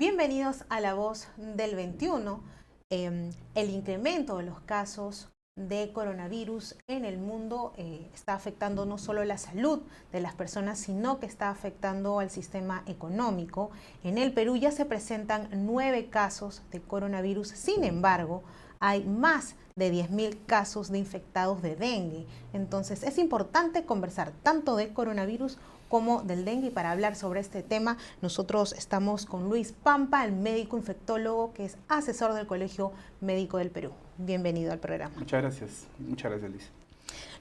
Bienvenidos a La Voz del 21. El incremento de los casos de coronavirus en el mundo está afectando no solo la salud de las personas, sino que está afectando al sistema económico. En el Perú ya se presentan 9 casos de coronavirus, sin embargo, hay más de 10.000 casos de infectados de dengue. Entonces es importante conversar tanto del coronavirus como del dengue, y para hablar sobre este tema nosotros estamos con Luis Pampa, el médico infectólogo que es asesor del Colegio Médico del Perú. Bienvenido al programa. Muchas gracias Liz.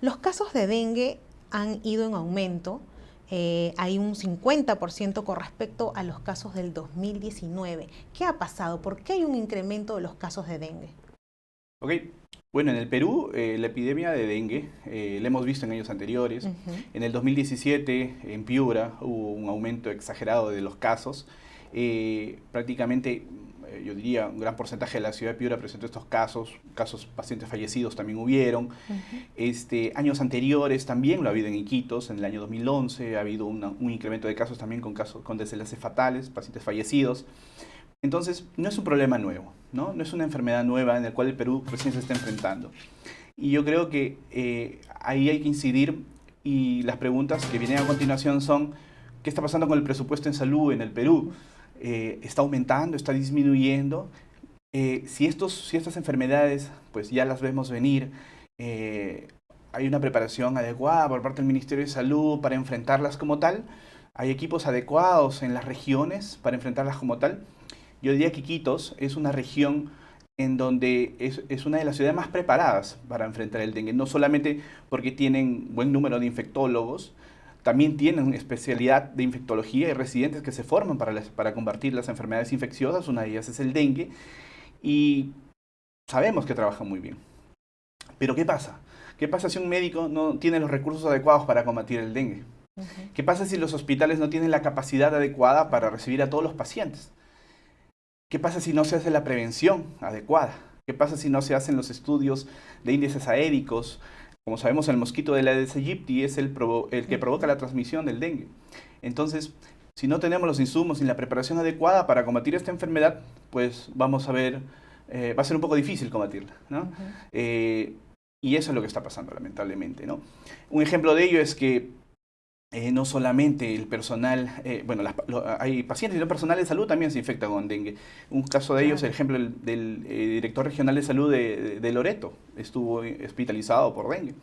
Los casos de dengue han ido en aumento, hay un 50% con respecto a los casos del 2019. ¿Qué ha pasado? ¿Por qué hay un incremento de los casos de dengue? Ok, bueno, en el Perú la epidemia de dengue la hemos visto en años anteriores. En el 2017 en Piura hubo un aumento exagerado de los casos. Prácticamente, yo diría, un gran porcentaje de la ciudad de Piura presentó estos casos pacientes fallecidos también hubieron. Años anteriores también lo ha habido en Iquitos, en el año 2011 ha habido un incremento de casos también con desenlaces fatales, pacientes fallecidos. Entonces, no es un problema nuevo, ¿no? No es una enfermedad nueva en la cual el Perú recién se está enfrentando. Y yo creo que ahí hay que incidir, y las preguntas que vienen a continuación son: ¿qué está pasando con el presupuesto en salud en el Perú? ¿Está aumentando? ¿Está disminuyendo? Si estas enfermedades pues ya las vemos venir, ¿hay una preparación adecuada por parte del Ministerio de Salud para enfrentarlas como tal? ¿Hay equipos adecuados en las regiones para enfrentarlas como tal? Yo diría que Iquitos es una región en donde es una de las ciudades más preparadas para enfrentar el dengue, no solamente porque tienen buen número de infectólogos, también tienen una especialidad de infectología y residentes que se forman para combatir las enfermedades infecciosas. Una de ellas es el dengue, y sabemos que trabajan muy bien. Pero ¿qué pasa? ¿Qué pasa si un médico no tiene los recursos adecuados para combatir el dengue? ¿Qué pasa si los hospitales no tienen la capacidad adecuada para recibir a todos los pacientes? ¿Qué pasa si no se hace la prevención adecuada? ¿Qué pasa si no se hacen los estudios de índices aédicos? Como sabemos, el mosquito del Aedes aegypti es el que provoca la transmisión del dengue. Entonces, si no tenemos los insumos y la preparación adecuada para combatir esta enfermedad, pues vamos a ver, va a ser un poco difícil combatirla, ¿no? Y eso es lo que está pasando, lamentablemente, ¿no? Un ejemplo de ello es que no solamente el personal, hay pacientes y no personal de salud también se infecta con dengue. Un caso de ellos es el ejemplo del director regional de salud de Loreto, estuvo hospitalizado por dengue.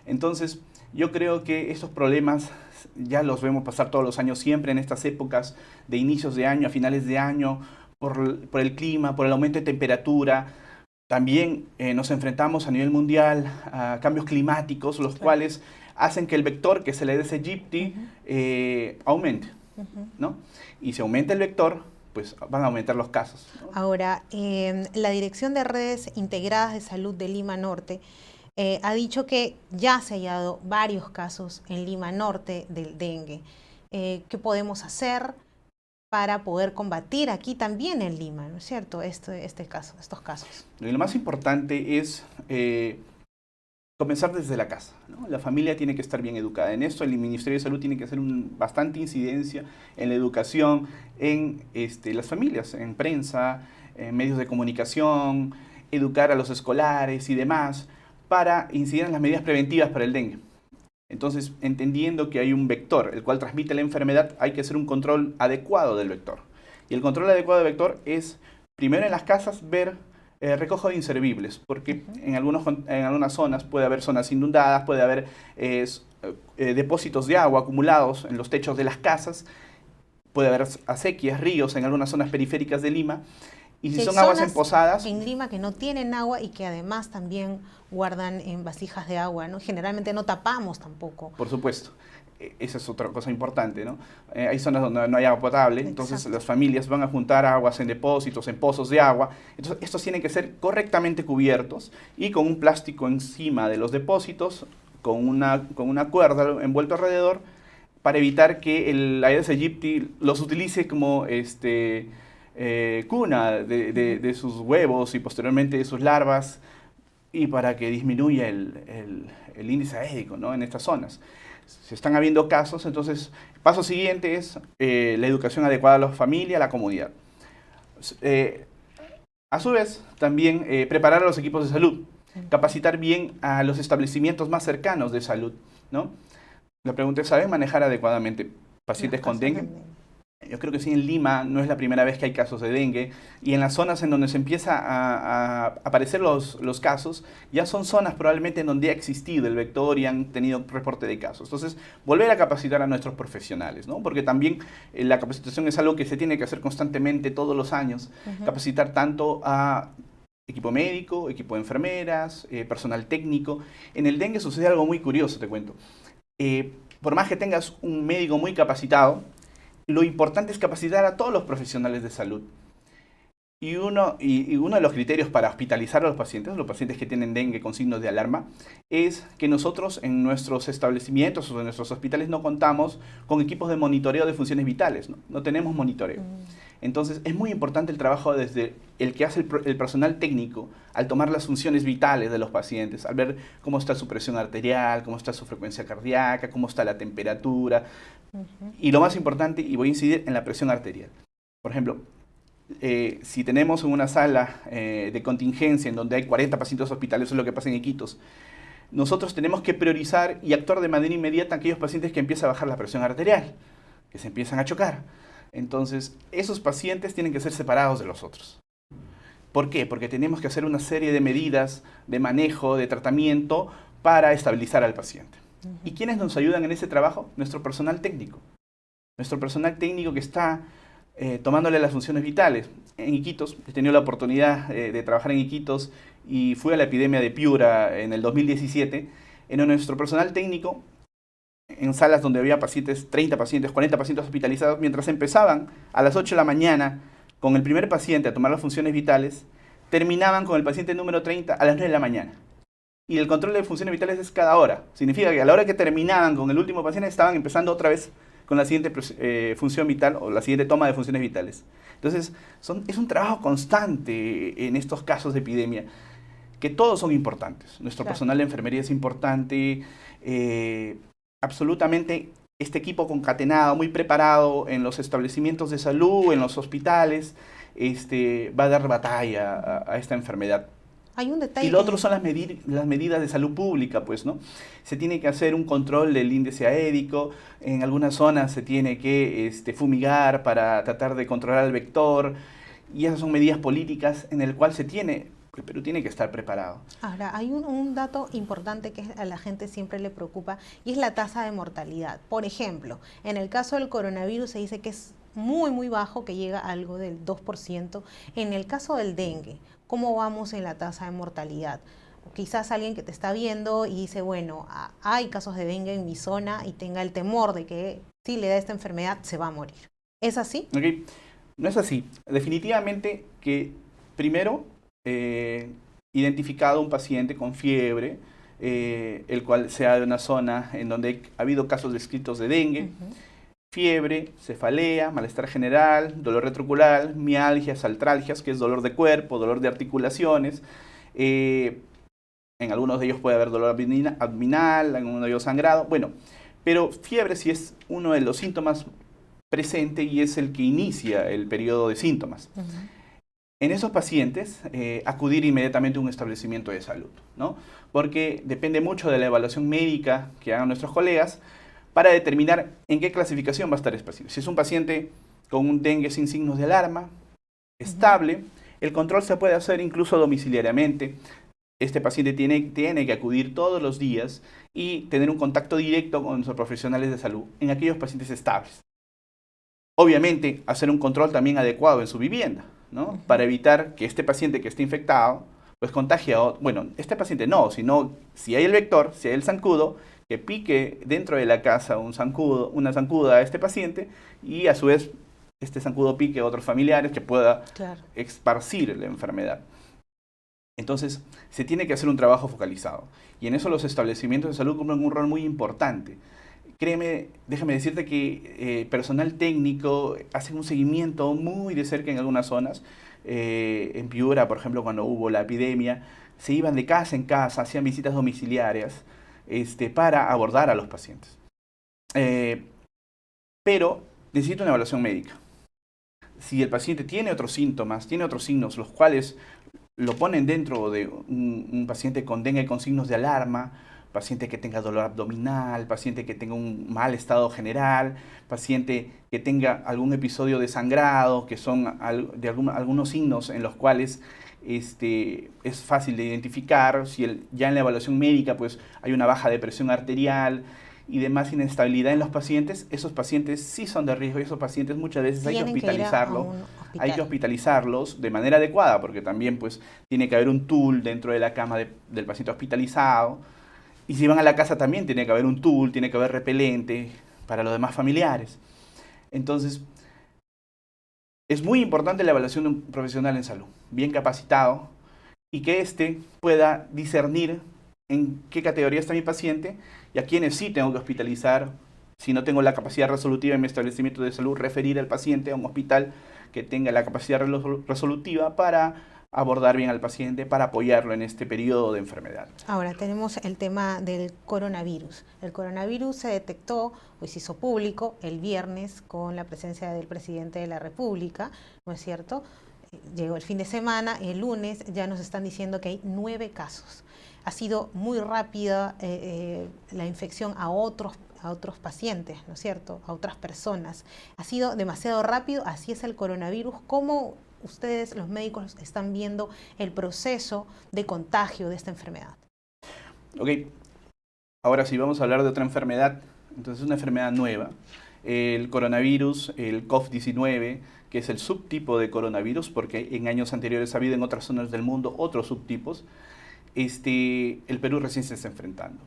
Entonces, yo creo que estos problemas ya los vemos pasar todos los años, siempre en estas épocas de inicios de año, a finales de año, por el clima, por el aumento de temperatura. También nos enfrentamos a nivel mundial a cambios climáticos, los cuales hacen que el vector, que es el Aedes aegypti, aumente, ¿no? Y si aumenta el vector, pues van a aumentar los casos, ¿no? Ahora, la Dirección de Redes Integradas de Salud de Lima Norte ha dicho que ya se han hallado varios casos en Lima Norte del dengue. ¿Qué podemos hacer para poder combatir aquí también en Lima, ¿no es cierto?, estos casos? Lo más importante es comenzar desde la casa, ¿no? La familia tiene que estar bien educada. En esto el Ministerio de Salud tiene que hacer bastante incidencia en la educación, en las familias, en prensa, en medios de comunicación, educar a los escolares y demás, para incidir en las medidas preventivas para el dengue. Entonces, entendiendo que hay un vector, el cual transmite la enfermedad, hay que hacer un control adecuado del vector. Y el control adecuado del vector es, primero en las casas, ver recojo de inservibles, porque en algunas zonas puede haber zonas inundadas, puede haber depósitos de agua acumulados en los techos de las casas, puede haber acequias, ríos en algunas zonas periféricas de Lima, y si son aguas empozadas en Lima que no tienen agua y que además también guardan en vasijas de agua, ¿no? Generalmente no tapamos tampoco. Por supuesto. Esa es otra cosa importante, ¿no? Hay zonas donde no hay agua potable, entonces las familias van a juntar aguas en depósitos, en pozos de agua. Entonces, estos tienen que ser correctamente cubiertos y con un plástico encima de los depósitos, con una cuerda envuelto alrededor, para evitar que el Aedes aegypti los utilice como cuna de sus huevos y posteriormente de sus larvas, y para que disminuya el índice aédico, ¿no?, en estas zonas. Si están habiendo casos, entonces el paso siguiente es la educación adecuada a la familia, a la comunidad. A su vez, también preparar a los equipos de salud, capacitar bien a los establecimientos más cercanos de salud, ¿no? La pregunta es, ¿saben manejar adecuadamente pacientes con dengue? Yo creo que sí, en Lima no es la primera vez que hay casos de dengue, y en las zonas en donde se empieza a aparecer los casos, ya son zonas probablemente en donde ha existido el vector y han tenido reporte de casos. Entonces, volver a capacitar a nuestros profesionales, ¿no? Porque también la capacitación es algo que se tiene que hacer constantemente todos los años, capacitar tanto a equipo médico, equipo de enfermeras, personal técnico. En el dengue sucede algo muy curioso, te cuento. Por más que tengas un médico muy capacitado, lo importante es capacitar a todos los profesionales de salud. Y uno de los criterios para hospitalizar a los pacientes que tienen dengue con signos de alarma, es que nosotros en nuestros establecimientos o en nuestros hospitales no contamos con equipos de monitoreo de funciones vitales, no tenemos monitoreo. Entonces es muy importante el trabajo desde el que hace el personal técnico al tomar las funciones vitales de los pacientes, al ver cómo está su presión arterial, cómo está su frecuencia cardíaca, cómo está la temperatura. Y lo más importante, y voy a incidir en la presión arterial. Por ejemplo, si tenemos una sala de contingencia en donde hay 40 pacientes hospitales, eso es lo que pasa en Iquitos, nosotros tenemos que priorizar y actuar de manera inmediata a aquellos pacientes que empieza a bajar la presión arterial, que se empiezan a chocar. Entonces, esos pacientes tienen que ser separados de los otros. ¿Por qué? Porque tenemos que hacer una serie de medidas de manejo, de tratamiento para estabilizar al paciente. ¿Y quiénes nos ayudan en ese trabajo? Nuestro personal técnico. Nuestro personal técnico que está tomándole las funciones vitales. En Iquitos, he tenido la oportunidad de trabajar en Iquitos y fui a la epidemia de Piura en el 2017, en donde nuestro personal técnico, en salas donde había pacientes, 30 pacientes, 40 pacientes hospitalizados, mientras empezaban a las 8 de la mañana con el primer paciente a tomar las funciones vitales, terminaban con el paciente número 30 a las 9 de la mañana. Y el control de funciones vitales es cada hora. Significa que a la hora que terminaban con el último paciente, estaban empezando otra vez con la siguiente función vital o la siguiente toma de funciones vitales. Entonces, es un trabajo constante en estos casos de epidemia, que todos son importantes. Nuestro personal de enfermería es importante, absolutamente este equipo concatenado, muy preparado en los establecimientos de salud, en los hospitales, va a dar batalla a esta enfermedad. Hay un detalle. Y lo otro son las medidas de salud pública, pues, ¿no? Se tiene que hacer un control del índice aédico, en algunas zonas se tiene que fumigar para tratar de controlar el vector, y esas son medidas políticas en el cual el Perú tiene que estar preparado. Ahora, hay un dato importante que a la gente siempre le preocupa, y es la tasa de mortalidad. Por ejemplo, en el caso del coronavirus se dice que es muy, muy bajo, que llega a algo del 2%. En el caso del dengue, ¿cómo vamos en la tasa de mortalidad? O quizás alguien que te está viendo y dice, bueno, hay casos de dengue en mi zona, y tenga el temor de que si le da esta enfermedad se va a morir. ¿Es así? Okay. No es así. Definitivamente que primero identificado un paciente con fiebre, el cual sea de una zona en donde ha habido casos descritos de dengue, fiebre, cefalea, malestar general, dolor retrocular, mialgias, artralgias, que es dolor de cuerpo, dolor de articulaciones. En algunos de ellos puede haber dolor abdominal, en algunos de ellos sangrado. Bueno, pero fiebre sí es uno de los síntomas presente y es el que inicia el periodo de síntomas. En esos pacientes, acudir inmediatamente a un establecimiento de salud, ¿no? Porque depende mucho de la evaluación médica que hagan nuestros colegas para determinar en qué clasificación va a estar ese paciente. Si es un paciente con un dengue sin signos de alarma, estable, el control se puede hacer incluso domiciliariamente. Este paciente tiene que acudir todos los días y tener un contacto directo con nuestros profesionales de salud en aquellos pacientes estables. Obviamente, hacer un control también adecuado en su vivienda, ¿no? Para evitar que este paciente que esté infectado, pues contagie a otro. Bueno, este paciente no, sino si hay el vector, si hay el zancudo, que pique dentro de la casa una zancuda a este paciente, y a su vez este zancudo pique a otros familiares que pueda esparcir la enfermedad. Entonces, se tiene que hacer un trabajo focalizado. Y en eso los establecimientos de salud cumplen un rol muy importante. Créeme, déjame decirte que personal técnico hace un seguimiento muy de cerca en algunas zonas. En Piura, por ejemplo, cuando hubo la epidemia, se iban de casa en casa, hacían visitas domiciliarias para abordar a los pacientes. Pero necesita una evaluación médica. si el paciente tiene otros síntomas, tiene otros signos, los cuales lo ponen dentro de un paciente con dengue con signos de alarma, paciente que tenga dolor abdominal, paciente que tenga un mal estado general, paciente que tenga algún episodio de sangrado, que son algunos signos en los cuales es fácil de identificar. Si ya en la evaluación médica pues hay una baja de presión arterial y demás inestabilidad en los pacientes, esos pacientes sí son de riesgo y esos pacientes muchas veces hay que hospitalizarlos. Hay que hospitalizarlos de manera adecuada, porque también pues tiene que haber un tool dentro de la cama del paciente hospitalizado. Y si van a la casa también tiene que haber un tool, tiene que haber repelente para los demás familiares. Entonces, es muy importante la evaluación de un profesional en salud, bien capacitado, y que éste pueda discernir en qué categoría está mi paciente y a quiénes sí tengo que hospitalizar. Si no tengo la capacidad resolutiva en mi establecimiento de salud, referir al paciente a un hospital que tenga la capacidad resolutiva para abordar bien al paciente, para apoyarlo en este periodo de enfermedad. Ahora tenemos el tema del coronavirus. El coronavirus se detectó, hoy se hizo público el viernes con la presencia del presidente de la República, ¿no es cierto? Llegó el fin de semana, el lunes ya nos están diciendo que hay 9 casos. Ha sido muy rápida la infección a otros pacientes, ¿no es cierto?, a otras personas. Ha sido demasiado rápido, así es el coronavirus. ¿Cómo ustedes, los médicos, están viendo el proceso de contagio de esta enfermedad? Ok, ahora sí vamos a hablar de otra enfermedad. Entonces es una enfermedad nueva. El coronavirus, el COVID-19, que es el subtipo de coronavirus, porque en años anteriores ha habido en otras zonas del mundo otros subtipos. El Perú recién se está enfrentando.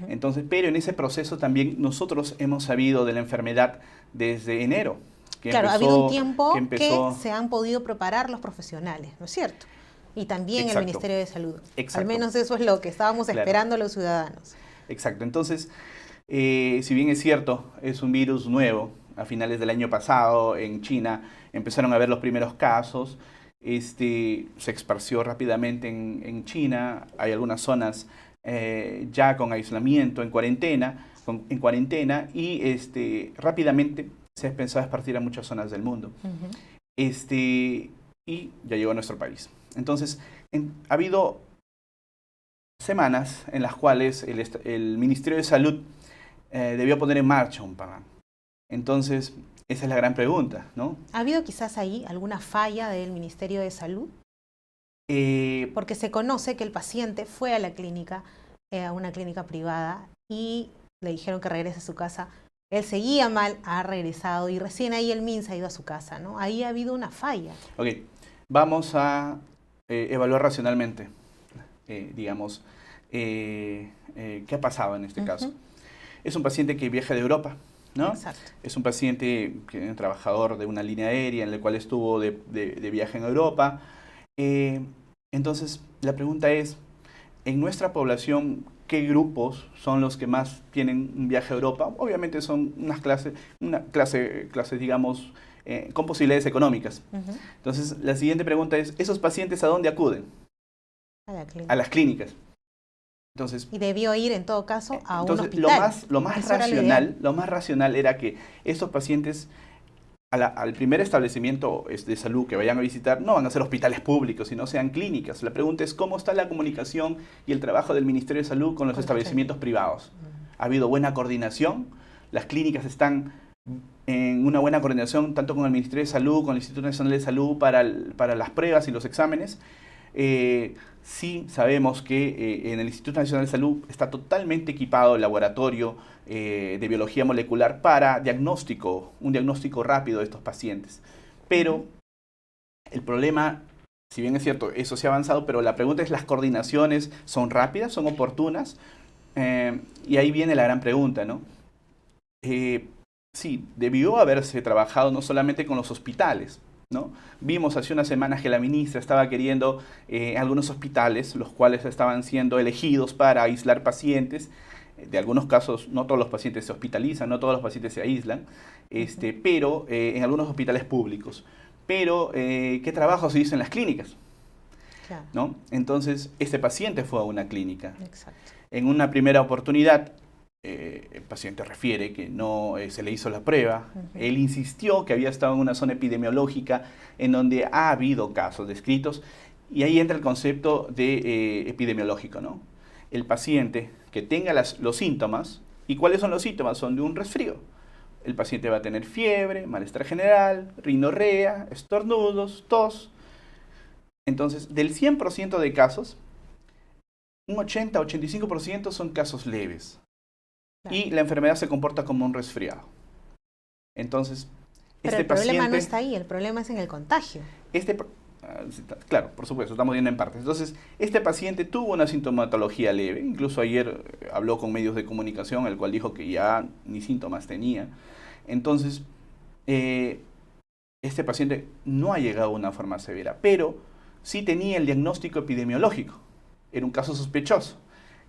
Entonces, pero en ese proceso también nosotros hemos sabido de la enfermedad desde enero. Claro, ha habido un tiempo que se han podido preparar los profesionales, ¿no es cierto? Y también el Ministerio de Salud. Al menos eso es lo que estábamos esperando los ciudadanos. Exacto. Entonces, si bien es cierto, es un virus nuevo, a finales del año pasado en China empezaron a ver los primeros casos, se esparció rápidamente en China, hay algunas zonas ya con aislamiento, en cuarentena y rápidamente se ha pensado esparcir a muchas zonas del mundo. Y ya llegó a nuestro país. Entonces, ha habido semanas en las cuales el Ministerio de Salud debió poner en marcha un plan. Entonces, esa es la gran pregunta, ¿no? ¿Ha habido quizás ahí alguna falla del Ministerio de Salud? Porque se conoce que el paciente fue a la clínica, a una clínica privada, y le dijeron que regrese a su casa. Él seguía mal, ha regresado y recién ahí el MINSA ha ido a su casa, ¿no? Ahí ha habido una falla. Ok, vamos a evaluar racionalmente, digamos, qué ha pasado en este caso. Es un paciente que viaja de Europa, ¿no? Exacto. Es un paciente, un trabajador de una línea aérea en el cual estuvo de viaje en Europa. Entonces, la pregunta es, en nuestra población, ¿qué grupos son los que más tienen un viaje a Europa? Obviamente son clases, digamos, con posibilidades económicas. Entonces, la siguiente pregunta es, ¿esos pacientes a dónde acuden? A las clínicas. Entonces, y debió ir en todo caso a un hospital. Lo más racional era que estos pacientes al primer establecimiento de salud que vayan a visitar no van a ser hospitales públicos, sino sean clínicas. La pregunta es cómo está la comunicación y el trabajo del Ministerio de Salud con los establecimientos privados. ¿Ha habido buena coordinación? Las clínicas están en una buena coordinación tanto con el Ministerio de Salud, con el Instituto Nacional de Salud para las pruebas y los exámenes. Sí sabemos que en el Instituto Nacional de Salud está totalmente equipado el laboratorio de biología molecular para un diagnóstico rápido de estos pacientes. Pero el problema, si bien es cierto, eso se ha avanzado, pero la pregunta es, ¿las coordinaciones son rápidas, son oportunas? Y ahí viene la gran pregunta, ¿no? Sí, debió haberse trabajado no solamente con los hospitales, ¿no? Vimos hace unas semanas que la ministra estaba queriendo algunos hospitales, los cuales estaban siendo elegidos para aislar pacientes. De algunos casos, no todos los pacientes se hospitalizan, no todos los pacientes se aíslan, pero en algunos hospitales públicos. Pero, ¿qué trabajo se hizo en las clínicas? Claro. ¿No? Entonces, este paciente fue a una clínica. Exacto. En una primera oportunidad, el paciente refiere que no se le hizo la prueba. Él insistió que había estado en una zona epidemiológica en donde ha habido casos descritos, y ahí entra el concepto de epidemiológico, ¿no? El paciente que tenga los síntomas, ¿y cuáles son los síntomas? Son de un resfrío. El paciente va a tener fiebre, malestar general, rinorrea, estornudos, tos. Entonces, del 100% de casos, un 80-85% son casos leves. Claro. Y la enfermedad se comporta como un resfriado. Entonces, pero el problema no está ahí, el problema es en el contagio. Claro, por supuesto, estamos viendo en partes. Entonces, este paciente tuvo una sintomatología leve, incluso ayer habló con medios de comunicación, el cual dijo que ya ni síntomas tenía. Entonces, este paciente no ha llegado a una forma severa, pero sí tenía el diagnóstico epidemiológico. Era un caso sospechoso.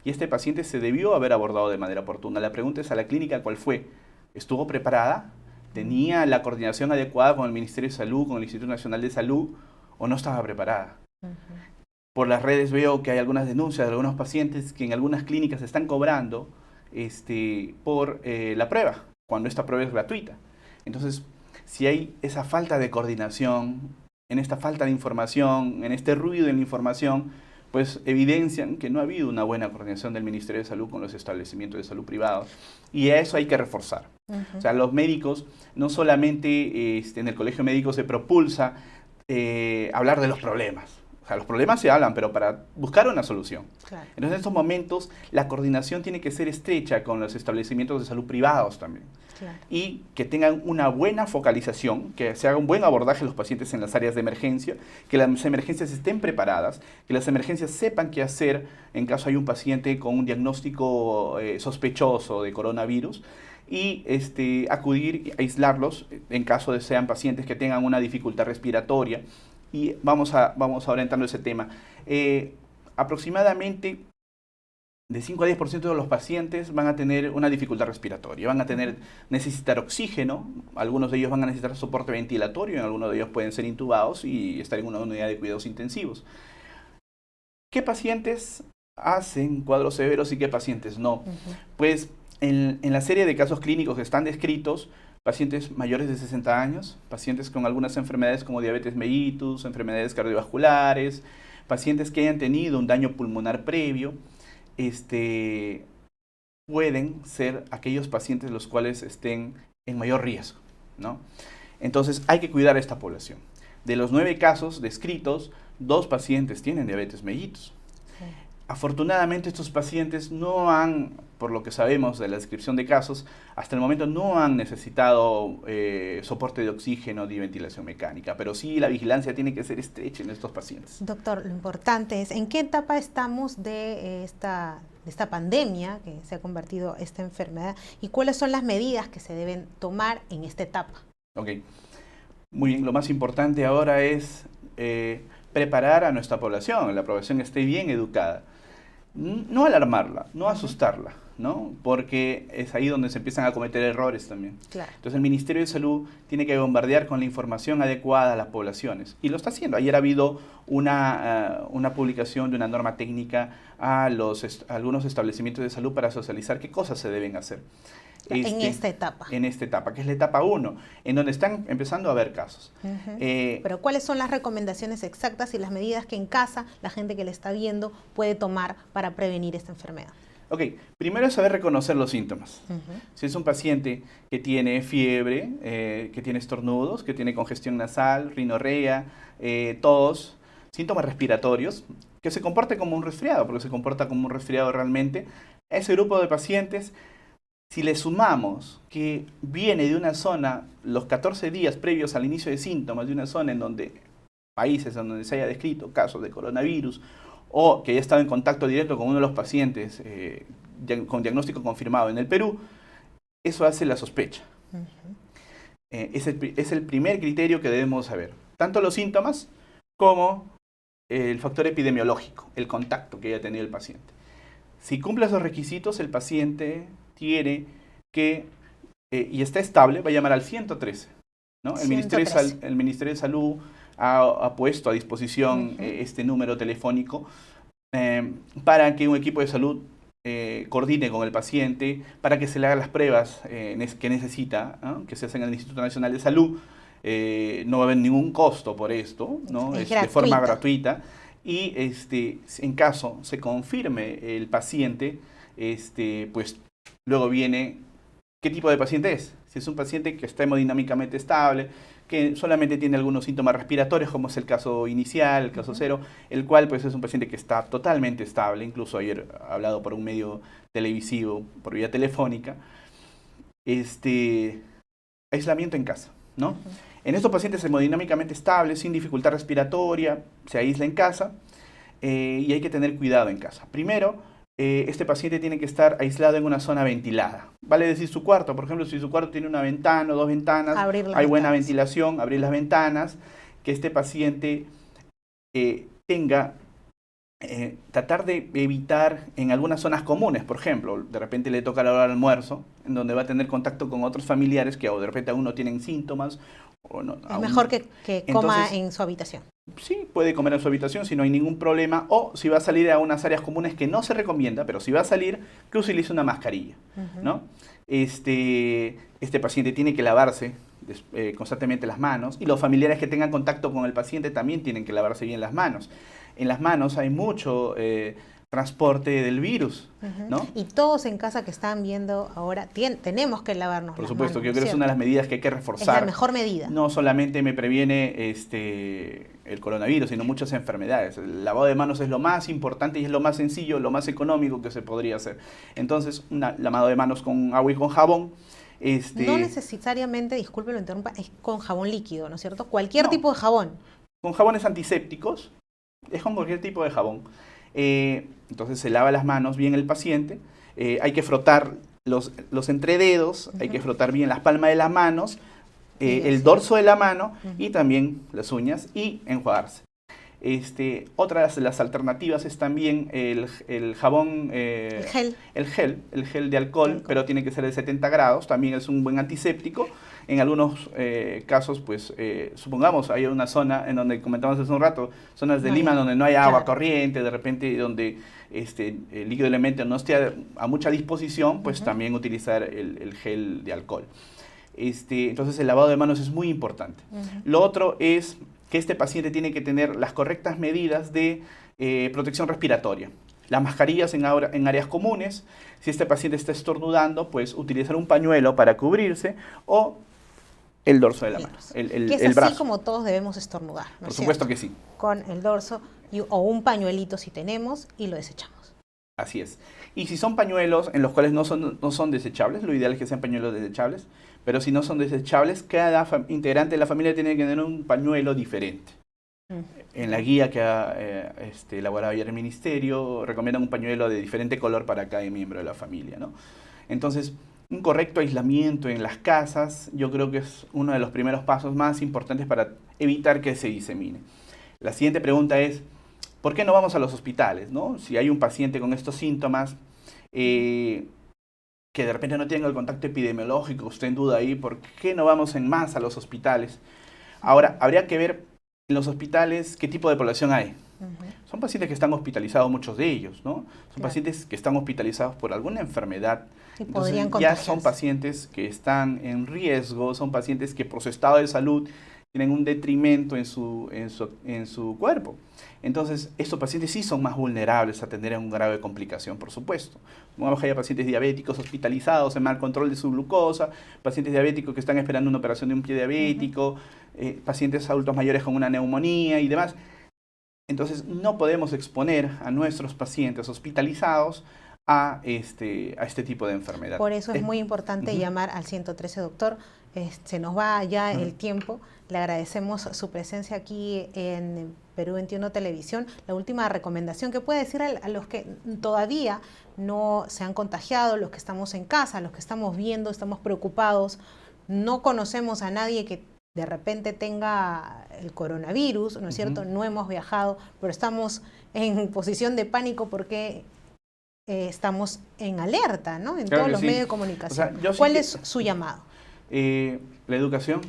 Y este paciente se debió haber abordado de manera oportuna. La pregunta es a la clínica, ¿cuál fue? ¿Estuvo preparada? ¿Tenía la coordinación adecuada con el Ministerio de Salud, con el Instituto Nacional de Salud? ¿O no estaba preparada? Por las redes veo que hay algunas denuncias de algunos pacientes que en algunas clínicas están cobrando por la prueba, cuando esta prueba es gratuita. Entonces, si hay esa falta de coordinación, en esta falta de información, en este ruido en la información, pues evidencian que no ha habido una buena coordinación del Ministerio de Salud con los establecimientos de salud privados. Y a eso hay que reforzar. O sea, los médicos, no solamente en el colegio médico se propulsa hablar de los problemas. O sea, los problemas se hablan, pero para buscar una solución. Claro. Entonces, en estos momentos, la coordinación tiene que ser estrecha con los establecimientos de salud privados también. Claro. Y que tengan una buena focalización, que se haga un buen abordaje de los pacientes en las áreas de emergencia, que las emergencias estén preparadas, que las emergencias sepan qué hacer en caso hay un paciente con un diagnóstico sospechoso de coronavirus, y acudir, aislarlos en caso de sean pacientes que tengan una dificultad respiratoria. Y vamos ahora entrando a ese tema. Aproximadamente de 5 a 10% de los pacientes van a tener una dificultad respiratoria, van a necesitar oxígeno, algunos de ellos van a necesitar soporte ventilatorio, en algunos de ellos pueden ser intubados y estar en una unidad de cuidados intensivos. ¿Qué pacientes hacen cuadros severos y qué pacientes no? Pues en la serie de casos clínicos que están descritos, pacientes mayores de 60 años, pacientes con algunas enfermedades como diabetes mellitus, enfermedades cardiovasculares, pacientes que hayan tenido un daño pulmonar previo, pueden ser aquellos pacientes los cuales estén en mayor riesgo, ¿no? Entonces hay que cuidar a esta población. De los 9 casos descritos, 2 pacientes tienen diabetes mellitus. Sí. Afortunadamente estos pacientes no han, por lo que sabemos de la descripción de casos, hasta el momento no han necesitado soporte de oxígeno ni ventilación mecánica, pero sí la vigilancia tiene que ser estrecha en estos pacientes. Doctor, lo importante es, ¿en qué etapa estamos de esta pandemia que se ha convertido esta enfermedad y cuáles son las medidas que se deben tomar en esta etapa? Ok, muy bien, lo más importante ahora es preparar a nuestra población, la población esté bien educada. No alarmarla, no asustarla, ¿no? Porque es ahí donde se empiezan a cometer errores también. Claro. Entonces el Ministerio de Salud tiene que bombardear con la información adecuada a las poblaciones. Y lo está haciendo. Ayer ha habido una publicación de una norma técnica a algunos establecimientos de salud para socializar qué cosas se deben hacer. En esta etapa. En esta etapa, que es la etapa 1, en donde están empezando a haber casos. Pero ¿cuáles son las recomendaciones exactas y las medidas que en casa la gente que le está viendo puede tomar para prevenir esta enfermedad? Ok, primero es saber reconocer los síntomas. Si es un paciente que tiene fiebre, que tiene estornudos, que tiene congestión nasal, rinorrea, tos, síntomas respiratorios, que se comporte como un resfriado, porque se comporta como un resfriado realmente, ese grupo de pacientes, si le sumamos que viene de una zona, los 14 días previos al inicio de síntomas, de una zona en donde, países en donde se haya descrito casos de coronavirus, o que haya estado en contacto directo con uno de los pacientes con diagnóstico confirmado en el Perú, eso hace la sospecha. Es el primer criterio que debemos saber. Tanto los síntomas como el factor epidemiológico, el contacto que haya tenido el paciente. Si cumple esos requisitos, el paciente tiene que, y está estable, va a llamar al 113. ¿no? El Ministerio de Salud ha puesto a disposición este número telefónico para que un equipo de salud coordine con el paciente para que se le hagan las pruebas que necesita, ¿no? Que se hacen en el Instituto Nacional de Salud. No va a haber ningún costo por esto, ¿no? Es de forma gratuita. Y en caso se confirme el paciente, pues luego viene qué tipo de paciente es. Si es un paciente que está hemodinámicamente estable, que solamente tiene algunos síntomas respiratorios, como es el caso inicial, el caso cero, el cual pues es un paciente que está totalmente estable, incluso ayer hablado por un medio televisivo, por vía telefónica, aislamiento en casa, ¿no? En estos pacientes hemodinámicamente estables, sin dificultad respiratoria, se aísla en casa y hay que tener cuidado en casa. Primero, este paciente tiene que estar aislado en una zona ventilada. Vale decir su cuarto, por ejemplo, si su cuarto tiene una ventana o dos ventanas, hay buena ventilación, abrir las ventanas, que este paciente tratar de evitar en algunas zonas comunes, por ejemplo, de repente le toca la hora del almuerzo, en donde va a tener contacto con otros familiares que o de repente aún no tienen síntomas. O no, es mejor que coma entonces, en su habitación. Sí, puede comer en su habitación si no hay ningún problema, o si va a salir a unas áreas comunes que no se recomienda, pero si va a salir, que utilice una mascarilla, ¿no? Este paciente tiene que lavarse constantemente las manos, y los familiares que tengan contacto con el paciente también tienen que lavarse bien las manos. En las manos hay mucho transporte del virus, ¿no? Y todos en casa que están viendo ahora, tenemos que lavarnos las manos. Por supuesto, que yo creo que es una de las medidas que hay que reforzar. Es la mejor medida. No solamente me previene el coronavirus, sino muchas enfermedades. El lavado de manos es lo más importante y es lo más sencillo, lo más económico que se podría hacer. Entonces, un lavado de manos con agua y con jabón. No necesariamente, disculpe lo interrumpa, es con jabón líquido, ¿no es cierto? Cualquier tipo de jabón. Con jabones antisépticos, es con cualquier tipo de jabón. Entonces se lava las manos bien el paciente, hay que frotar los entrededos, hay que frotar bien las palmas de las manos, el dorso de la mano y también las uñas y enjuagarse. Otra de las alternativas es también el jabón, el gel de alcohol, pero tiene que ser de 70 grados, también es un buen antiséptico. En algunos casos, pues, supongamos, hay una zona en donde comentamos hace un rato, zonas de Lima donde no hay agua corriente, de repente donde el líquido elemento no esté a mucha disposición, pues también utilizar el gel de alcohol. Entonces el lavado de manos es muy importante. Lo otro es que este paciente tiene que tener las correctas medidas de protección respiratoria. Las mascarillas en áreas comunes, si este paciente está estornudando, pues utilizar un pañuelo para cubrirse o el dorso de la mano, que es así como todos debemos estornudar, ¿no? Por supuesto que sí. Con el dorso o un pañuelito si tenemos y lo desechamos. Así es. Y si son pañuelos en los cuales no son desechables, lo ideal es que sean pañuelos desechables, pero si no son desechables, cada integrante de la familia tiene que tener un pañuelo diferente. En la guía que ha elaborado ayer el ministerio, recomiendan un pañuelo de diferente color para cada miembro de la familia, ¿no? Entonces, un correcto aislamiento en las casas, yo creo que es uno de los primeros pasos más importantes para evitar que se disemine. La siguiente pregunta es, ¿por qué no vamos a los hospitales, ¿no? Si hay un paciente con estos síntomas, que de repente no tenga el contacto epidemiológico, usted en duda ahí, ¿por qué no vamos en más a los hospitales? Ahora, habría que ver en los hospitales qué tipo de población hay. Son pacientes que están hospitalizados, muchos de ellos, ¿no? Son pacientes que están hospitalizados por alguna enfermedad. Entonces ya son pacientes que están en riesgo, son pacientes que por su estado de salud tienen un detrimento en su cuerpo. Entonces, estos pacientes sí son más vulnerables a tener una grave complicación, por supuesto. Supongamos que haya pacientes diabéticos hospitalizados en mal control de su glucosa, pacientes diabéticos que están esperando una operación de un pie diabético, pacientes adultos mayores con una neumonía y demás. Entonces, no podemos exponer a nuestros pacientes hospitalizados a este tipo de enfermedad. Por eso es muy importante llamar al 113, doctor. Se nos va ya el tiempo. Le agradecemos su presencia aquí en Perú 21 Televisión. La última recomendación que puede decir a los que todavía no se han contagiado, los que estamos en casa, los que estamos viendo, estamos preocupados, no conocemos a nadie que de repente tenga el coronavirus, ¿no es cierto? No hemos viajado, pero estamos en posición de pánico porque estamos en alerta, ¿no? En todos los medios de comunicación. O sea, ¿cuál es su llamado? La educación,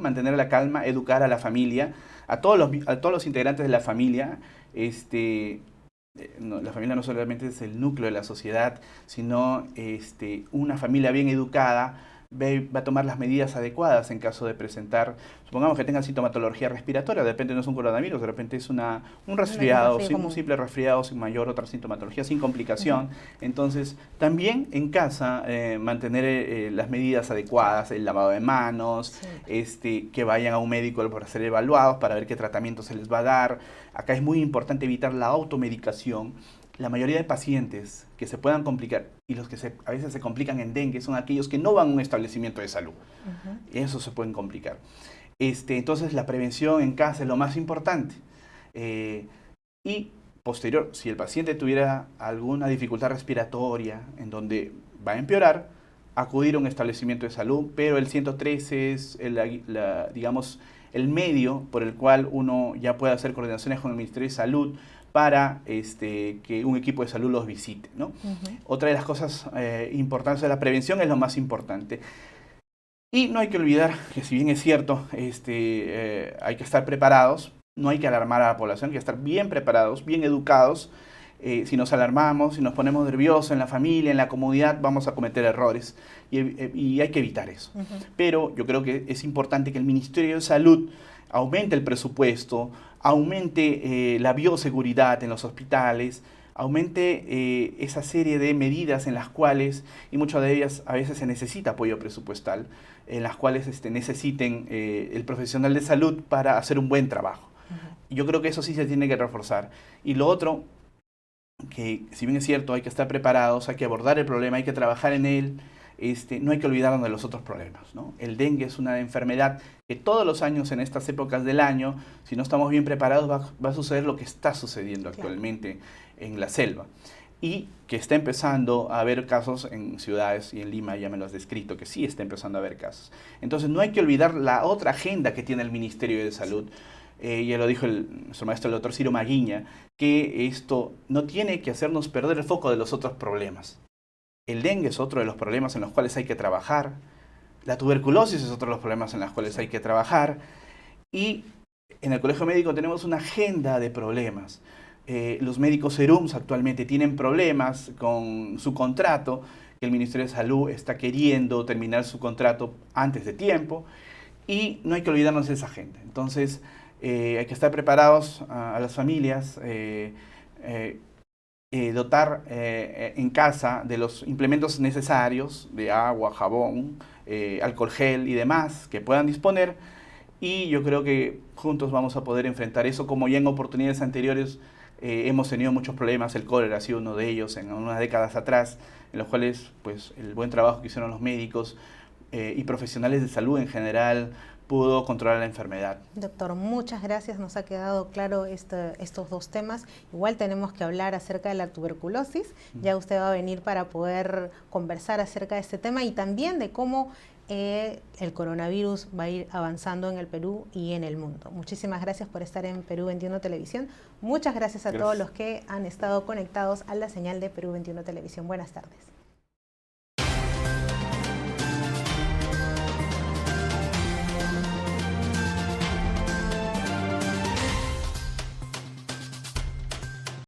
mantener la calma, educar a la familia, a todos los integrantes de la familia, la familia no solamente es el núcleo de la sociedad, sino una familia bien educada va a tomar las medidas adecuadas en caso de presentar, supongamos que tenga sintomatología respiratoria, de repente no es un coronavirus, de repente es un resfriado, un simple resfriado sin mayor otra sintomatología, sin complicación. Entonces, también en casa mantener las medidas adecuadas, el lavado de manos, que vayan a un médico para ser evaluados, para ver qué tratamiento se les va a dar. Acá es muy importante evitar la automedicación. La mayoría de pacientes que se puedan complicar y los que a veces se complican en dengue son aquellos que no van a un establecimiento de salud. Y eso se pueden complicar. Entonces la prevención en casa es lo más importante. Y posterior, si el paciente tuviera alguna dificultad respiratoria en donde va a empeorar, acudir a un establecimiento de salud, pero el 113 es digamos, el medio por el cual uno ya puede hacer coordinaciones con el Ministerio de Salud para que un equipo de salud los visite, ¿no? Otra de las cosas importantes de la prevención es lo más importante. Y no hay que olvidar que si bien es cierto, hay que estar preparados, no hay que alarmar a la población, hay que estar bien preparados, bien educados. Si nos alarmamos, si nos ponemos nerviosos en la familia, en la comunidad, vamos a cometer errores y hay que evitar eso. Pero yo creo que es importante que el Ministerio de Salud aumente el presupuesto, aumente la bioseguridad en los hospitales, aumente esa serie de medidas en las cuales, y muchas de ellas a veces se necesita apoyo presupuestal, en las cuales necesiten el profesional de salud para hacer un buen trabajo. Yo creo que eso sí se tiene que reforzar. Y lo otro, que si bien es cierto, hay que estar preparados, hay que abordar el problema, hay que trabajar en él, no hay que olvidarnos de los otros problemas, ¿no? El dengue es una enfermedad que todos los años, en estas épocas del año, si no estamos bien preparados, va a suceder lo que está sucediendo actualmente en la selva. Y que está empezando a haber casos en ciudades, y en Lima ya me lo has descrito, que sí está empezando a haber casos. Entonces no hay que olvidar la otra agenda que tiene el Ministerio de Salud. Ya lo dijo nuestro maestro, el doctor Ciro Maguiña, que esto no tiene que hacernos perder el foco de los otros problemas. El dengue es otro de los problemas en los cuales hay que trabajar. La tuberculosis es otro de los problemas en los cuales hay que trabajar. Y en el Colegio Médico tenemos una agenda de problemas. Los médicos serums actualmente tienen problemas con su contrato, que el Ministerio de Salud está queriendo terminar su contrato antes de tiempo, y no hay que olvidarnos de esa agenda. Entonces, hay que estar preparados a las familias, dotar en casa de los implementos necesarios, de agua, jabón, alcohol gel y demás que puedan disponer, y yo creo que juntos vamos a poder enfrentar eso, como ya en oportunidades anteriores hemos tenido muchos problemas. El cólera ha sido uno de ellos en unas décadas atrás, en los cuales pues, el buen trabajo que hicieron los médicos y profesionales de salud en general pudo controlar la enfermedad. Doctor, muchas gracias. Nos ha quedado claro estos dos temas. Igual tenemos que hablar acerca de la tuberculosis. Ya usted va a venir para poder conversar acerca de este tema y también de cómo el coronavirus va a ir avanzando en el Perú y en el mundo. Muchísimas gracias por estar en Perú 21 Televisión. Muchas gracias a todos los que han estado conectados a la señal de Perú 21 Televisión. Buenas tardes.